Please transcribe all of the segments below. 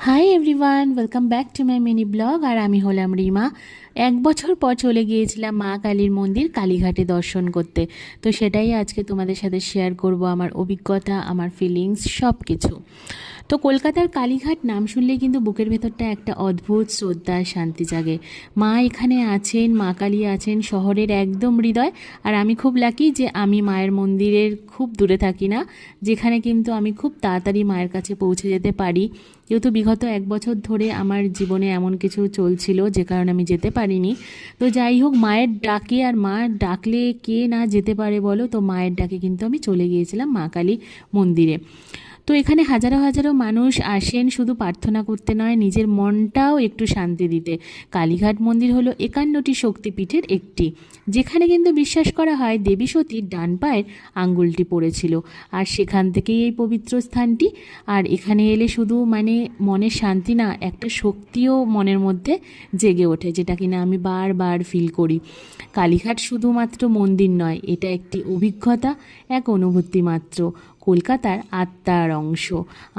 High everyone, welcome back to my mini blog. আর আমি হলাম রিমা। 1 বছর পর চলে গিয়েছিলাম মা কালীর মন্দির কালীঘাটে দর্শন করতে। তো সেটাই আজকে তোমাদের সাথে শেয়ার করব, আমার অভিজ্ঞতা, আমার ফিলিংস সব কিছু। তো কলকাতার কালীঘাট নাম শুনলেই কিন্তু বুকের ভেতরটা একটা অদ্ভুত শ্রদ্ধা, শান্তি জাগে। মা এখানে আছেন, মা কালী আছেন শহরের একদম হৃদয়। আর আমি খুব লাকি যে আমি মায়ের মন্দিরের খুব দূরে থাকি না, যেখানে কিন্তু আমি খুব তাড়াতাড়ি মায়ের কাছে পৌঁছে যেতে পারি। যেহেতু বিগত 1 বছর ধরে আমার জীবনে এমন কিছু চলছিল যে কারণে আমি যেতে পারিনি। তো যাই হোক, মায়ের ডাকে, আর মা ডাকলে কে না যেতে পারে বলো, তো মায়ের ডাকে কিন্তু আমি চলে গিয়েছিলাম মা কালী মন্দিরে। তো এখানে হাজারো হাজারো মানুষ আসেন শুধু প্রার্থনা করতে নয়, নিজের মনটাও একটু শান্তি দিতে। কালীঘাট মন্দির হলো 51টি শক্তিপীঠের একটি, যেখানে কিন্তু বিশ্বাস করা হয় দেবী সতীর ডান পায়ের আঙ্গুলটি পড়েছিল, আর সেখান থেকেই এই পবিত্র স্থানটি। আর এখানে এলে শুধু মনের শান্তি না, একটা শক্তিও মনের মধ্যে জেগে ওঠে, যেটা কিনা আমি বারবার ফিল করি। কালীঘাট শুধুমাত্র মন্দির নয়, এটা একটি অভিজ্ঞতা, এক অনুভূতি মাত্র, কলকাতার আত্মার অংশ।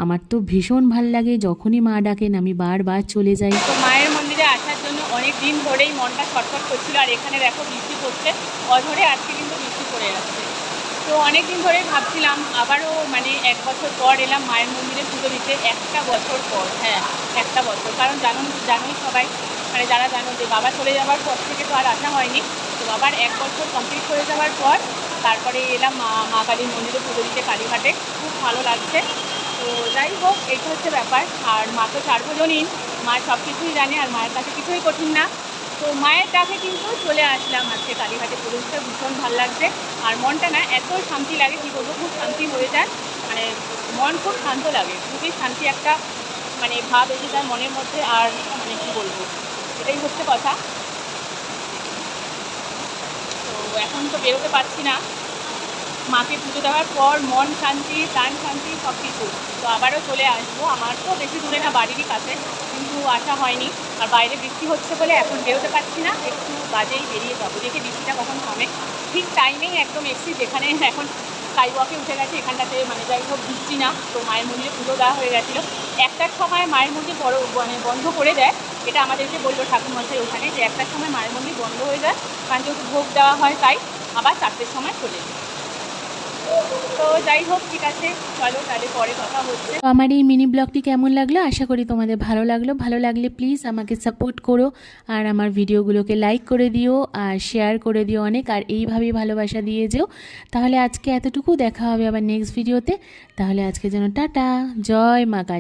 আমার তো ভীষণ ভাল লাগে, যখনই মা ডাকেন আমি বারবার চলে যাই। তো মায়ের মন্দিরে আসার জন্য অনেক দিন ধরেই মনটা ছটফট করছিল। আর এখানে দেখো বৃষ্টি পড়ছে, অঝরে আজকে কিন্তু বৃষ্টি পড়ে যাচ্ছে। তো অনেক দিন ধরেই ভাবছিলাম আবারও 1 বছর পর এলাম মায়ের মন্দিরে পুজো দিতে। 1 বছর পর, হ্যাঁ 1 বছর। কারণ জানোই সবাই, যারা জানো যে বাবা চলে যাওয়ার পর থেকে তো আর আসা হয়নি। তো বাবার 1 বছর কমপ্লিট হয়ে যাওয়ার পর তারপরে এলাম মা কালীর মন্দিরে পুজো দিতে কালীঘাটে। খুব ভালো লাগছে। তো যাই হোক, এইটা হচ্ছে ব্যাপার। আর মা তো সার্বজনীন, মা সব কিছুই জানে, আর মায়ের কাছে কিছুই কঠিন না। তো মায়ের কাছে কিন্তু চলে আসলাম আজকে কালীঘাটে পুজো দিতে। ভীষণ ভালো লাগছে। আর মনটা না এত শান্তি লাগে, কী বলবো, খুব শান্তি হয়ে যায়। মন খুব শান্ত লাগে, খুবই শান্তি একটা ভাব এসে যায় মনের মধ্যে। আর কী বলবো, এটাই হচ্ছে কথা। তো এখন তো বেরোতে পারছি না। মাকে পুজো দেওয়ার পর মন শান্তি, প্রাণ শান্তি, সব কিছু। তো আবারও চলে আসবো। আমার তো বেশি দূরে না, বাড়িরই কাছে, কিন্তু আসা হয়নি। আর বাইরে বৃষ্টি হচ্ছে বলে এখন বেরোতে পারছি না। একটু বাজেই বেরিয়ে যাবো, দেখে বৃষ্টিটা কখন থামে। ঠিক টাইমেই একদম এসছি, যেখানে এখন স্কাই ওয়াকে উঠে গেছে। এখানটাতে যাই হোক বৃষ্টি না। তো মায়ের মন্দিরে পুজো দেওয়া হয়ে গেছিলো। 1টার সময় মায়ের মন্দির বন্ধ করে দেয়। এটা আমাদেরকে বললো ঠাকুরমশাই ওখানে, যে 1টার সময় মায়ের মন্দির বন্ধ হয়ে যায়, কারণ যেহেতু ভোগ দেওয়া হয়, তাই আবার 4টের সময় চলে যায়। তো যাই হোক, ঠিক আছে, চলো তাহলে পরে কথা হচ্ছে। আমার এই মিনি ব্লগটি কেমন লাগলো, আশা করি তোমাদের ভালো লাগলো। ভালো লাগলে প্লিজ আমাকে সাপোর্ট করো, আর আমার ভিডিওগুলোকে লাইক করে দিও, আর শেয়ার করে দিও অনেক, আর এইভাবেই ভালোবাসা দিয়ে যেও। তাহলে আজকে এতটুকু, দেখা হবে আবার নেক্সট ভিডিওতে। তাহলে আজকে যেন টাটা, জয় মা কালী।